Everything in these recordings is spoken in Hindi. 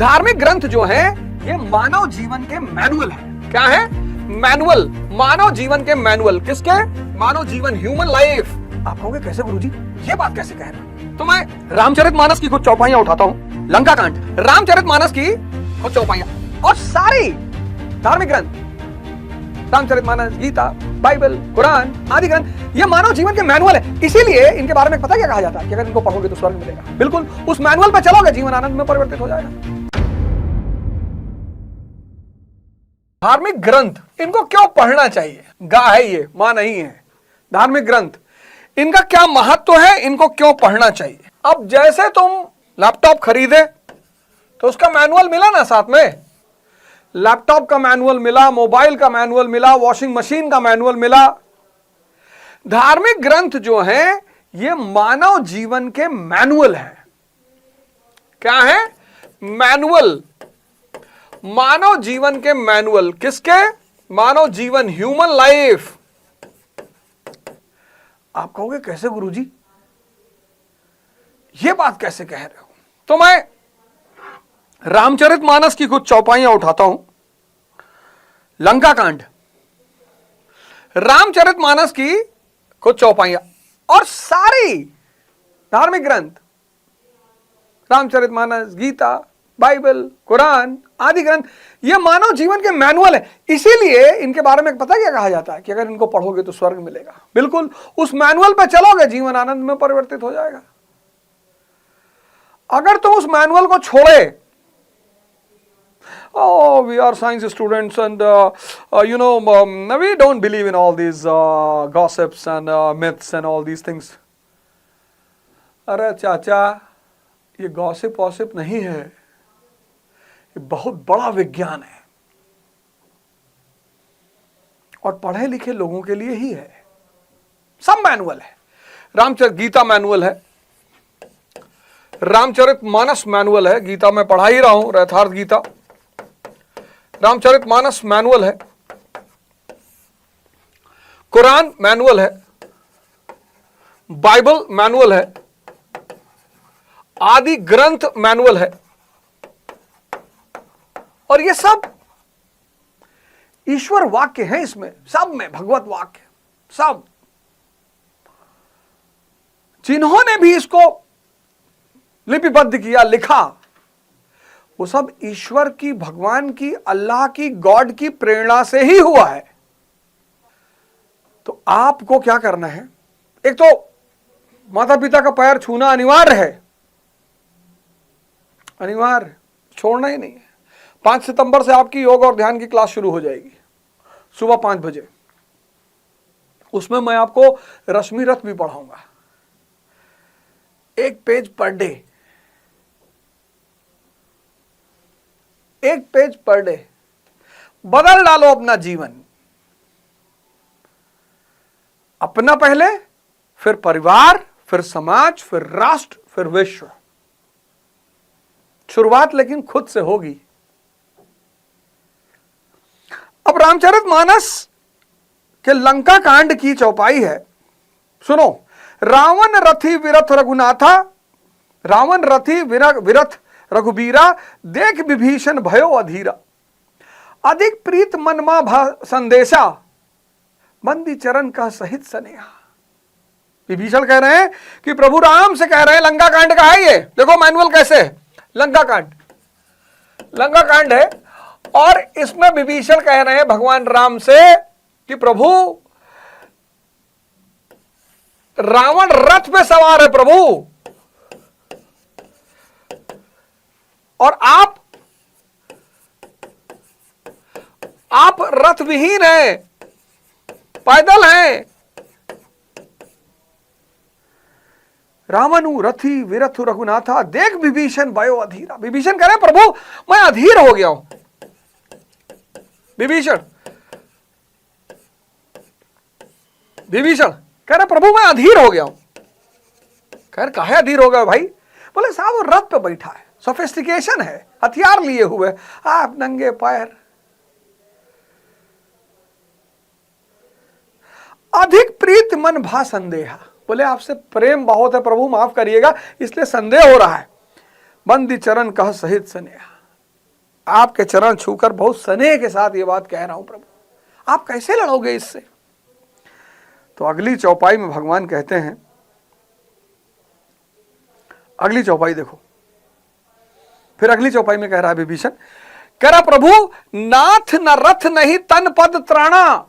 धार्मिक ग्रंथ जो है ये मानव जीवन के मैनुअल है। क्या है? मैनुअल, मानव जीवन के मैनुअल। किसके? मानव जीवन, ह्यूमन लाइफ। आप कहोगे कैसे गुरुजी, ये बात कैसे कह रहे हैं? तो मैं रामचरितमानस की कुछ चौपाइयां उठाता हूं। लंका कांड, रामचरितमानस की कुछ चौपाइयां और सारी धार्मिक ग्रंथ, रामचरितमानस, गीता, बाइबल, कुरान आदि ग्रंथ ये मानव जीवन के मैनुअल है। इसीलिए इनके बारे में पता क्या कहा जाता है कि अगर इनको पढ़ोगे तो स्वर्ग मिलेगा। बिल्कुल उस मैनुअल पे चलोगे, जीवन आनंद में परिवर्तित हो जाएगा। धार्मिक ग्रंथ इनको क्यों पढ़ना चाहिए? गा है ये, मां नहीं है। धार्मिक ग्रंथ इनका क्या महत्व है, इनको क्यों पढ़ना चाहिए? अब जैसे तुम लैपटॉप खरीदे तो उसका मैनुअल मिला ना साथ में, लैपटॉप का मैनुअल मिला, मोबाइल का मैनुअल मिला, वॉशिंग मशीन का मैनुअल मिला। धार्मिक ग्रंथ जो है ये मानव जीवन के मैनुअल है। क्या है? मैनुअल, मानव जीवन के मैनुअल। किसके? मानव जीवन, ह्यूमन लाइफ। आप कहोगे कैसे गुरुजी, ये बात कैसे कह रहे हो? तो मैं रामचरितमानस की कुछ चौपाइयां उठाता हूं। लंका कांड, रामचरितमानस की कुछ चौपाइयां और सारी धार्मिक ग्रंथ, रामचरितमानस, गीता, बाइबल, कुरान आदि ग्रंथ ये मानव जीवन के मैनुअल है। इसीलिए इनके बारे में पता क्या कहा जाता है कि अगर इनको पढ़ोगे तो स्वर्ग मिलेगा। बिल्कुल उस मैनुअल पे चलोगे, जीवन आनंद में परिवर्तित हो जाएगा। अगर तुम उस मैनुअल को छोड़े, oh we are science students and we don't believe in all these gossips and myths and all these things। अरे चाचा, ये गॉसिप वॉसिप नहीं है, ये बहुत बड़ा विज्ञान है और पढ़े लिखे लोगों के लिए ही है। सब मैनुअल है। रामचरित गीता मैनुअल है, रामचरितमानस मैनुअल है। गीता में पढ़ा ही रहा हूं, यथार्थ गीता। रामचरितमानस मैनुअल है, कुरान मैनुअल है, बाइबल मैनुअल है, आदि ग्रंथ मैनुअल है। और ये सब ईश्वर वाक्य हैं। इसमें सब में भगवत वाक्य, सब जिन्होंने भी इसको लिपिबद्ध किया, लिखा, वो सब ईश्वर की, भगवान की, अल्लाह की, गॉड की प्रेरणा से ही हुआ है। तो आपको क्या करना है? एक तो माता पिता का पैर छूना अनिवार्य है, अनिवार्य, छोड़ना ही नहीं है। 5 सितंबर से आपकी योग और ध्यान की क्लास शुरू हो जाएगी सुबह 5 बजे। उसमें मैं आपको रश्मि रथ भी पढ़ाऊंगा, 1 page per day, 1 page per day. बदल डालो अपना जीवन, अपना पहले, फिर परिवार, फिर समाज, फिर राष्ट्र, फिर विश्व। शुरुआत लेकिन खुद से होगी। अब रामचरितमानस के लंका कांड की चौपाई है, सुनो। रावण रथी विरथ रघुनाथा, रावण रथी विरथ रघुबीरा, देख विभीषण भयो अधीरा। अधिक प्रीत मन मा भा संदेशा, बंदी चरण का सहित स्नेहा। विभीषण कह रहे हैं कि प्रभु राम से कह रहे हैं, लंका कांड का है ये, देखो मैनुअल कैसे है। लंका कांड, लंका कांड है और इसमें विभीषण कह रहे हैं भगवान राम से कि प्रभु रावण रथ पे सवार है प्रभु, और आप रथ विहीन हैं, पैदल हैं। रावणु रथी विरथु रघुनाथा, देख विभीषण भयो अधीरा। विभीषण कह रहे प्रभु मैं अधीर हो गया हूं। विभीषण कह रहे प्रभु मैं अधीर हो गया हूं। कह रहे काहे अधीर हो गया भाई? बोले साहब वो रथ पे बैठा है, सोफिस्टिकेशन है, हथियार लिए हुए, आप नंगे पैर। अधिक प्रीत मन भा संदेहा, बोले आपसे प्रेम बहुत है प्रभु, माफ करिएगा, इसलिए संदेह हो रहा है। बंदी चरण कह सहित स्नेहा, आपके चरण छूकर बहुत स्नेह के साथ ये बात कह रहा हूं प्रभु, आप कैसे लड़ोगे इससे? तो अगली चौपाई में भगवान कहते हैं, अगली चौपाई देखो, फिर अगली चौपाई में कह रहा है विभीषण, कह रहा प्रभु नाथ न रथ नहीं तन पद त्राणा,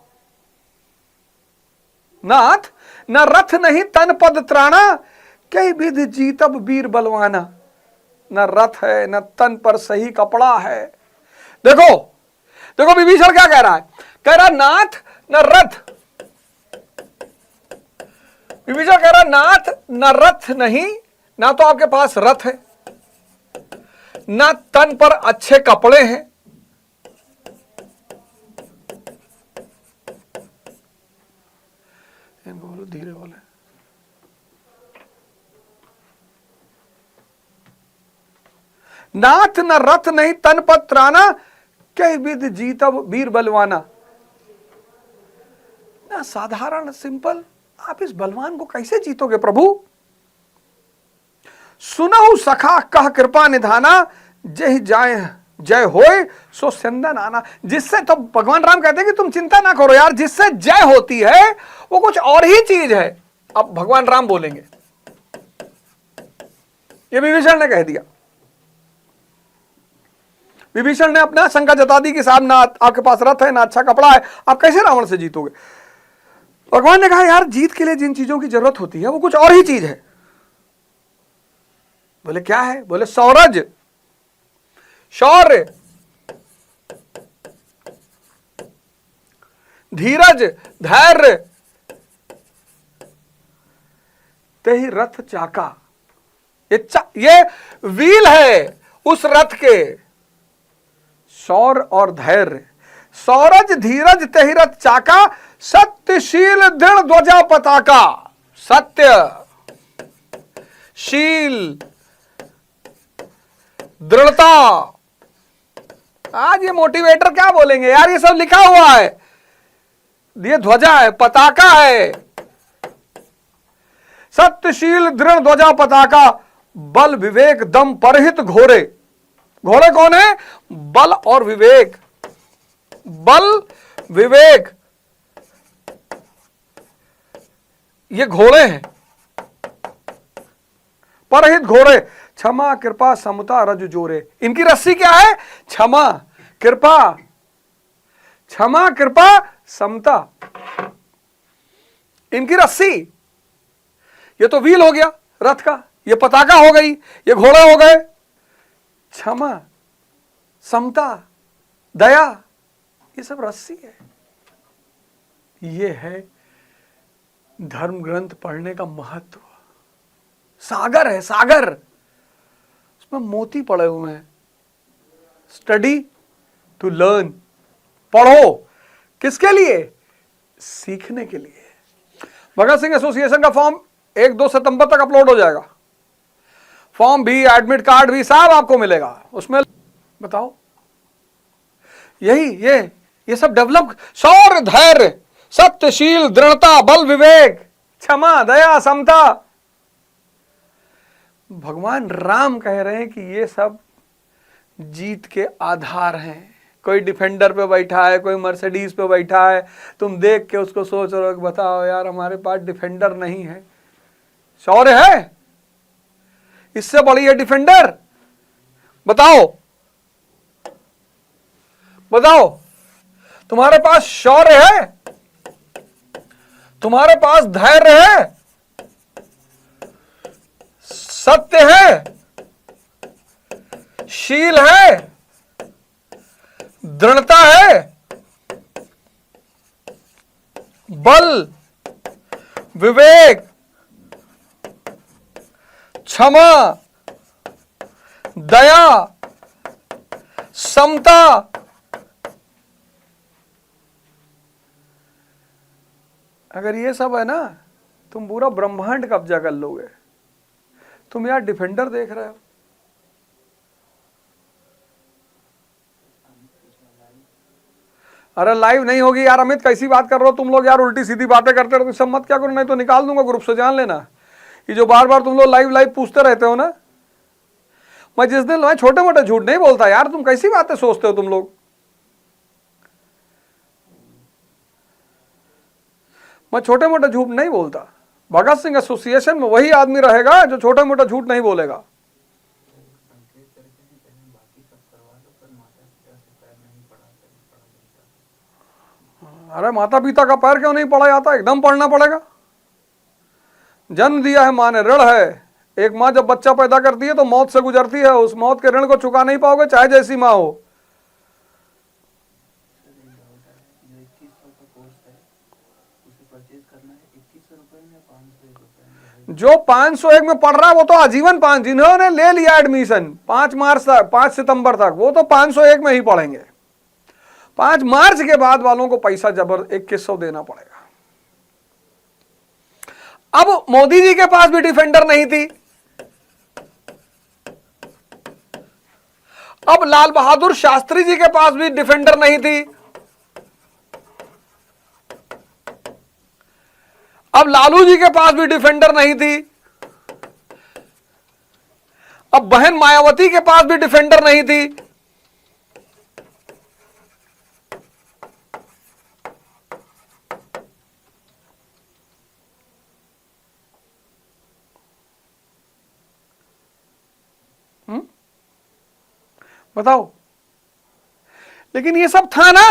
नाथ न रथ नहीं तन पद त्राणा, कई विध जीतब वीर बलवाना, न रथ है न तन पर सही कपड़ा है। देखो देखो विभीषण क्या कह रहा है, कह रहा नाथ न रथ, विभीषण कह रहा नाथ न रथ नहीं, ना तो आपके पास रथ है, ना तन पर अच्छे कपड़े हैं, इनको बोलो धीरे बोले, नाथ न रथ नहीं तन पर त्राना, कई विध जीतब वीर बलवाना। ना साधारण सिंपल, आप इस बलवान को कैसे जीतोगे प्रभु? सुनहु सखा कह कृपा निधाना, जय जाए जय होए सो सिंदन आना। जिससे तो भगवान राम कहते हैं कि तुम चिंता ना करो यार, जिससे जय होती है वो कुछ और ही चीज है। अब भगवान राम बोलेंगे, ये विभीषण ने कह दिया, विभीषण ने अपना शंका जता दी कि साहब ना आपके पास रथ है ना अच्छा कपड़ा है, आप कैसे रावण से जीतोगे? भगवान ने कहा यार जीत के लिए जिन चीजों की जरूरत होती है वो कुछ और ही चीज है। बोले क्या है? बोले सौरज, शौर्य, धीरज, धैर्य, तेहि रथ चाका। ये व्हील है उस रथ के, शौर्य और धैर्य, सौरज धीरज तेहि रथ चाका, सत्यशील दृढ़ ध्वजा पताका। सत्य, शील, दृढ़ता। आज ये मोटिवेटर क्या बोलेंगे यार, ये सब लिखा हुआ है, ये ध्वजा है, पताका है। सत्यशील दृढ़ ध्वजा पताका, बल विवेक दम परहित घोरे। घोड़े कौन है? बल और विवेक, बल विवेक ये घोड़े हैं। परहित घोड़े, क्षमा कृपा समता रज जोरे। इनकी रस्सी क्या है? क्षमा कृपा, क्षमा कृपा समता, इनकी रस्सी। ये तो व्हील हो गया रथ का, ये पताका हो गई, ये घोड़े हो गए। क्षमा, समता, दया, ये सब रस्सी है। ये है धर्म ग्रंथ पढ़ने का महत्व। सागर है, सागर, उसमें मोती पड़े हुए हैं। स्टडी टू लर्न, पढ़ो किसके लिए? सीखने के लिए। भगत सिंह एसोसिएशन का फॉर्म 1-2 सितंबर तक अपलोड हो जाएगा। फॉर्म भी, एडमिट कार्ड भी सब आपको मिलेगा उसमें। बताओ, यही ये सब डेवलप, शौर्य धैर्य सत्यशील दृढ़ता बल विवेक क्षमा दया समता। भगवान राम कह रहे हैं कि ये सब जीत के आधार हैं। कोई डिफेंडर पे बैठा है, कोई मर्सिडीज पे बैठा है, तुम देख के उसको सोच रहे हो कि बताओ यार हमारे पास डिफेंडर नहीं है। शौर्य है, इससे बड़ी है डिफेंडर? बताओ बताओ, तुम्हारे पास शौर्य है, तुम्हारे पास धैर्य है, सत्य है, शील है, दृढ़ता है, बल विवेक क्षमा दया समता। अगर ये सब है ना, तुम पूरा ब्रह्मांड कब्जा कर लोगे। तुम यार डिफेंडर देख रहे हो, अरे लाइव नहीं होगी यार। अमित कैसी बात कर रहे हो तुम लोग यार, उल्टी सीधी बातें करते रहो। सब मत क्या करो, नहीं तो निकाल दूंगा ग्रुप से, जान लेना। ये जो बार बार तुम लोग लाइव पूछते रहते हो ना, मैं जिस दिन मैं छोटे मोटे झूठ नहीं बोलता यार, तुम कैसी बातें सोचते हो तुम लोग। मैं छोटे मोटे झूठ नहीं बोलता। भगत सिंह एसोसिएशन में वही आदमी रहेगा जो छोटे मोटे झूठ नहीं बोलेगा। अरे माता पिता का पैर क्यों नहीं पड़ा जाता, एकदम पढ़ना पड़ेगा। जन्म दिया है माँ ने, ऋण है। एक माँ जब बच्चा पैदा करती है तो मौत से गुजरती है, उस मौत के ऋण को चुका नहीं पाओगे चाहे जैसी माँ हो। जो 501 में पढ़ रहा है वो तो आजीवन 5, जिन्होंने ले लिया एडमिशन 5 मार्च तक, 5 सितंबर तक, वो तो 501 में ही पढ़ेंगे। 5 मार्च के बाद वालों को पैसा जबर 2100 देना पड़ेगा। अब मोदी जी के पास भी डिफेंडर नहीं थी, अब लाल बहादुर शास्त्री जी के पास भी डिफेंडर नहीं थी, अब लालू जी के पास भी डिफेंडर नहीं थी, अब बहन मायावती के पास भी डिफेंडर नहीं थी। बताओ, लेकिन ये सब था ना।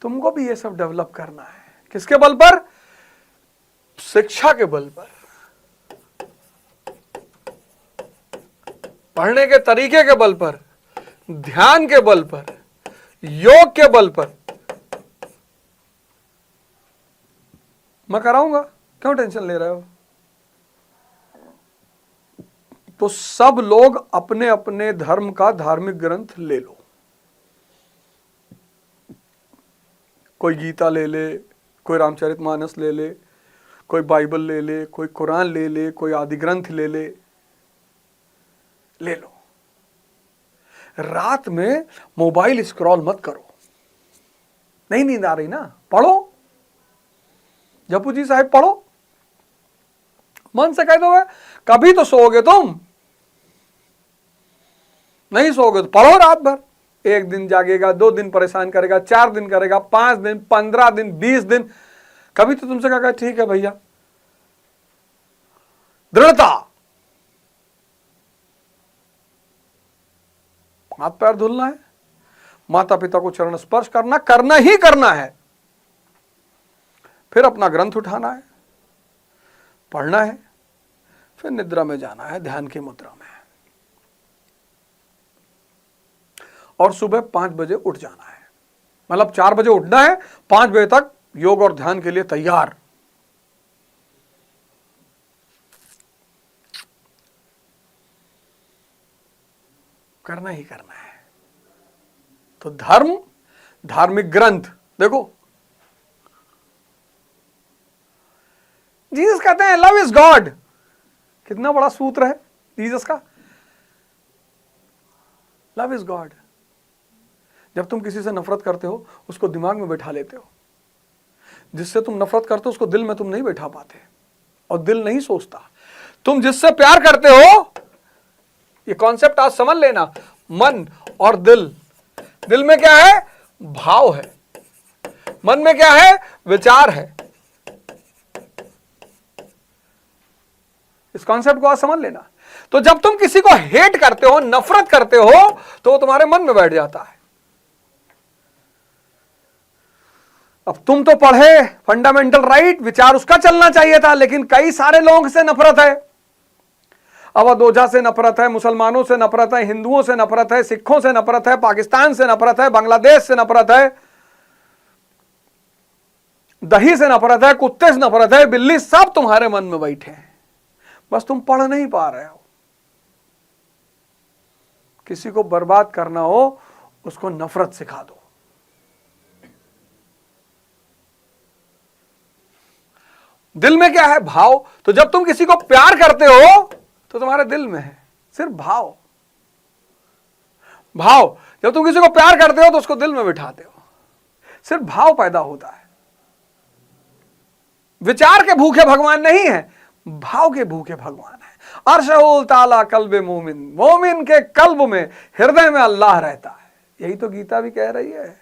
तुमको भी ये सब डेवलप करना है। किसके बल पर? शिक्षा के बल पर, पढ़ने के तरीके के बल पर, ध्यान के बल पर, योग के बल पर। मैं कराऊंगा, क्यों टेंशन ले रहे हो? तो सब लोग अपने अपने धर्म का धार्मिक ग्रंथ ले लो। कोई गीता ले ले, कोई रामचरितमानस ले ले, कोई बाइबल ले ले, कोई कुरान ले ले, कोई आदि ग्रंथ ले ले, ले लो। रात में मोबाइल स्क्रॉल मत करो। नहीं नींद आ रही ना, पढ़ो। जपू जी साहब पढ़ो, मन से कह दो, कभी तो सोओगे तुम, नहीं सोओगे तो पढ़ो रात भर। 1 दिन जागेगा, 2 दिन परेशान करेगा, 4 दिन करेगा, 5 दिन, 15 दिन, 20 दिन, कभी तो तुमसे कहा ठीक है भैया। दृढ़ता, हाथ पैर धुलना है, माता पिता को चरण स्पर्श करना, करना ही करना है। फिर अपना ग्रंथ उठाना है, पढ़ना है, फिर निद्रा में जाना है, ध्यान की मुद्रा में, और सुबह 5 बजे उठ जाना है। मतलब 4 बजे उठना है, 5 बजे तक योग और ध्यान के लिए तैयार। करना ही करना है। तो धर्म, धार्मिक ग्रंथ देखो, जीसस कहते हैं लव इज गॉड। कितना बड़ा सूत्र है जीसस का, लव इज गॉड। जब तुम किसी से नफरत करते हो उसको दिमाग में बैठा लेते हो, जिससे तुम नफरत करते हो उसको दिल में तुम नहीं बैठा पाते, और दिल नहीं सोचता। तुम जिससे प्यार करते हो, ये कॉन्सेप्ट आज समझ लेना, मन और दिल। दिल में क्या है? भाव है। मन में क्या है? विचार है। इस कॉन्सेप्ट को आज समझ लेना। तो जब तुम किसी को हेट करते हो, नफरत करते हो, तो वो तुम्हारे मन में बैठ जाता है। अब तुम तो पढ़े फंडामेंटल राइट, विचार उसका चलना चाहिए था, लेकिन कई सारे लोगों से नफरत है। अवध ओझा से नफरत है, मुसलमानों से नफरत है, हिंदुओं से नफरत है, सिखों से नफरत है, पाकिस्तान से नफरत है, बांग्लादेश से नफरत है, दही से नफरत है, कुत्ते से नफरत है, बिल्ली, सब तुम्हारे मन में बैठे हैं, बस तुम पढ़ नहीं पा रहे हो। किसी को बर्बाद करना हो, उसको नफरत सिखा दो। दिल में क्या है? भाव। तो जब तुम किसी को प्यार करते हो तो तुम्हारे दिल में है सिर्फ भाव। भाव, जब तुम किसी को प्यार करते हो तो उसको दिल में बिठाते हो, सिर्फ भाव पैदा होता है। विचार के भूखे भगवान नहीं है, भाव के भूखे भगवान है। अर्शहुल ताला कल्बे मोमिन, मोमिन के कल्ब में, हृदय में अल्लाह रहता है। यही तो गीता भी कह रही है।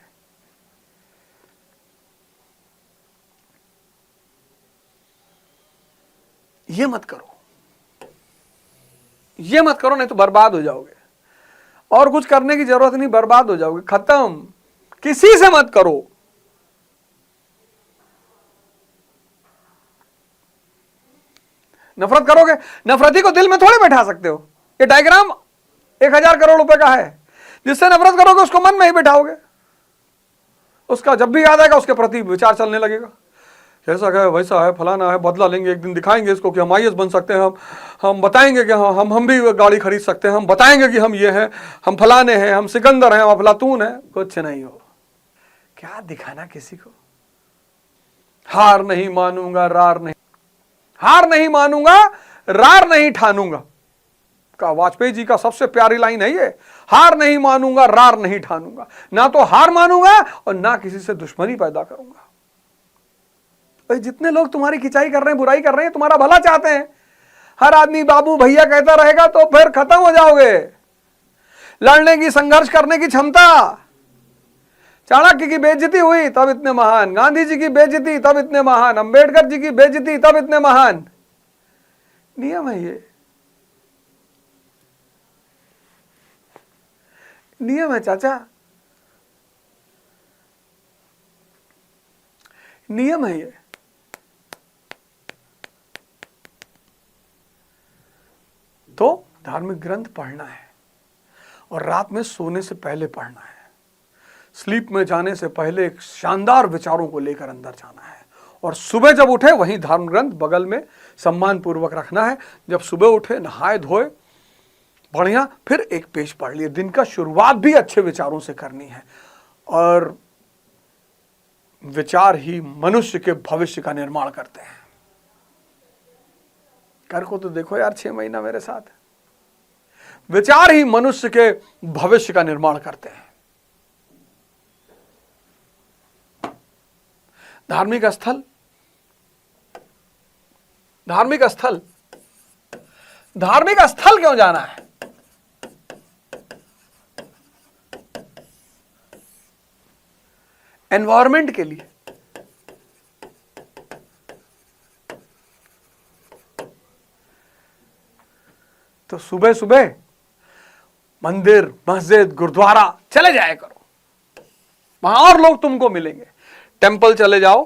ये मत करो, ये मत करो, नहीं तो बर्बाद हो जाओगे। और कुछ करने की जरूरत नहीं, बर्बाद हो जाओगे, खत्म। किसी से मत करो। नफरत करोगे, नफरती को दिल में थोड़ी बैठा सकते हो। ये डायग्राम 1000 करोड़ रुपए का है। जिससे नफरत करोगे उसको मन में ही बैठाओगे। उसका जब भी याद आएगा उसके प्रति विचार चलने लगेगा, ऐसा है, वैसा है, फलाना है, बदला लेंगे, एक दिन दिखाएंगे इसको कि हम आईएएस बन सकते हैं, हम बताएंगे कि हम भी गाड़ी खरीद सकते हैं, हम बताएंगे कि हम ये हैं, हम फलाने हैं, हम सिकंदर हैं, हम अफलातून हैं। कुछ नहीं हो। क्या दिखाना किसी को? हार नहीं मानूंगा, रार नहीं, हार नहीं मानूंगा, रार नहीं ठानूंगा का वाजपेयी जी का सबसे प्यारी लाइन है ये। हार नहीं मानूंगा, रार नहीं ठानूंगा। ना तो हार मानूंगा और ना किसी से दुश्मनी पैदा करूंगा। जितने लोग तुम्हारी खिंचाई कर रहे हैं, बुराई कर रहे हैं, तुम्हारा भला चाहते हैं, हर आदमी बाबू भैया कहता रहेगा तो फिर खत्म हो जाओगे। लड़ने की, संघर्ष करने की क्षमता। चाणक्य की बेइज्जती हुई तब इतने महान, गांधी जी की बेइज्जती तब इतने महान, अंबेडकर जी की बेइज्जती तब इतने महान। नियम है ये, नियम है चाचा, नियम है ये। तो धार्मिक ग्रंथ पढ़ना है और रात में सोने से पहले पढ़ना है। स्लीप में जाने से पहले एक शानदार विचारों को लेकर अंदर जाना है और सुबह जब उठे वहीं धर्म ग्रंथ बगल में सम्मान पूर्वक रखना है। जब सुबह उठे, नहाए धोए, बढ़िया, फिर एक पेज पढ़ लिए। दिन का शुरुआत भी अच्छे विचारों से करनी है। और विचार ही मनुष्य के भविष्य का निर्माण करते हैं। कर को तो देखो यार 6 महीना मेरे साथ। विचार ही मनुष्य के भविष्य का निर्माण करते हैं। धार्मिक स्थल, धार्मिक स्थल, धार्मिक स्थल क्यों जाना है? एनवायरमेंट के लिए। तो सुबह सुबह मंदिर, मस्जिद, गुरुद्वारा चले जाया करो, वहां और लोग तुमको मिलेंगे। टेंपल चले जाओ,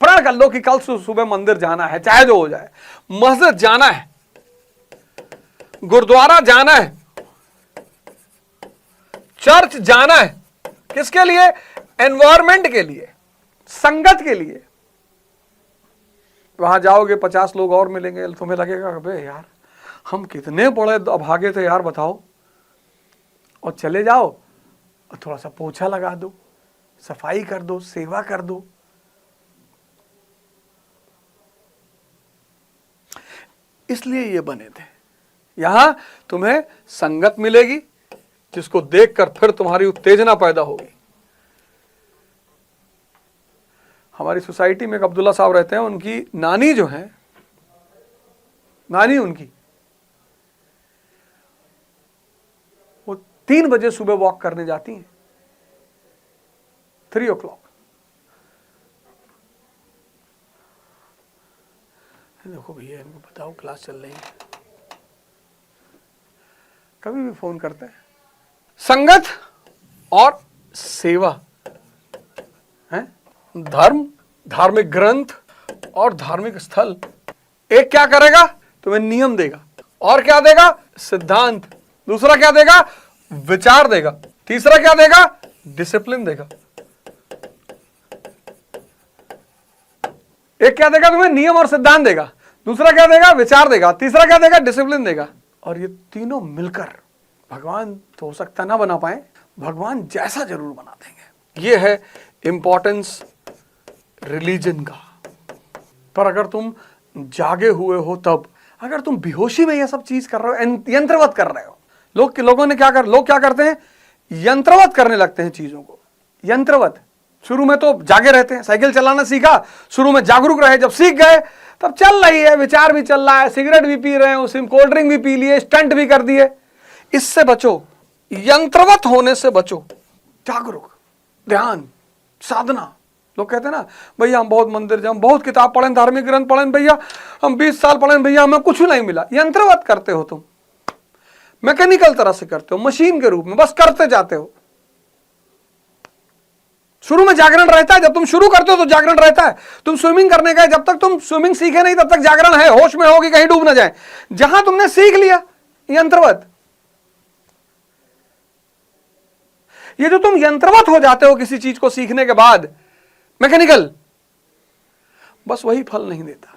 प्रण कर लो कि कल सुबह मंदिर जाना है, चाहे जो हो जाए। मस्जिद जाना है, गुरुद्वारा जाना है, चर्च जाना है। किसके लिए? एनवायरमेंट के लिए, संगत के लिए। वहां जाओगे 50 लोग और मिलेंगे, तुम्हें लगेगा अबे यार हम कितने बड़े अभागे थे यार, बताओ। और चले जाओ और थोड़ा सा पोछा लगा दो, सफाई कर दो, सेवा कर दो। इसलिए ये बने थे। यहां तुम्हें संगत मिलेगी जिसको देखकर फिर तुम्हारी उत्तेजना पैदा होगी। हमारी सोसाइटी में एक अब्दुल्ला साहब रहते हैं, उनकी नानी जो है, नानी उनकी, वो 3 बजे सुबह वॉक करने जाती हैं, 3 o'clock। देखो भैया इनको बताओ क्लास चल रही है, कभी भी फोन करते हैं। संगत और सेवा है, धर्म, धार्मिक ग्रंथ और धार्मिक स्थल। एक क्या करेगा? तुम्हें नियम देगा। और क्या देगा? सिद्धांत। दूसरा क्या देगा? विचार देगा। तीसरा क्या देगा? डिसिप्लिन देगा। एक क्या देगा तुम्हें? नियम और सिद्धांत देगा। दूसरा क्या देगा? विचार देगा। तीसरा क्या देगा? डिसिप्लिन देगा। और ये तीनों मिलकर भगवान तो हो सकता ना बना पाए, भगवान जैसा जरूर बना देंगे। ये है इंपॉर्टेंस रिलीजन का। पर अगर तुम जागे हुए हो तब, अगर तुम बेहोशी में ये सब चीज कर रहे हो, यंत्रवत कर रहे हो, लोग क्या करते हैं? यंत्रवत करने लगते हैं चीजों को, यंत्रवत। शुरू में तो जागे रहते हैं, साइकिल चलाना सीखा, शुरू में जागरूक रहे, जब सीख गए तब चल रही है, विचार भी चल रहा है, सिगरेट भी पी रहे हैं, उसी में कोल्ड ड्रिंक भी पी लिए, स्टंट भी कर दिए। इससे बचो, यंत्रवत होने से बचो। जागरूक, ध्यान, साधना। लोग कहते हैं ना भैया हम बहुत मंदिर जाए, बहुत किताब पढ़े, धार्मिक ग्रंथ पढ़े भैया, हम 20 साल पढ़े भैया, हमें कुछ नहीं मिला। यंत्रवत करते हो तुम, मैकेनिकल तरह से करते हो, मशीन के रूप में बस करते जाते हो। शुरू में जागरण रहता है, जब तुम शुरू करते हो तो जागरण रहता है। तुम स्विमिंग करने गए, जब तक तुम स्विमिंग सीखे नहीं तब तक जागरण है, होश में हो कि कहीं डूब ना जाए। जहां तुमने सीख लिया, यंत्रवत। ये जो तुम यंत्रवत हो जाते हो किसी चीज को सीखने के बाद, मैकेनिकल, बस वही फल नहीं देता।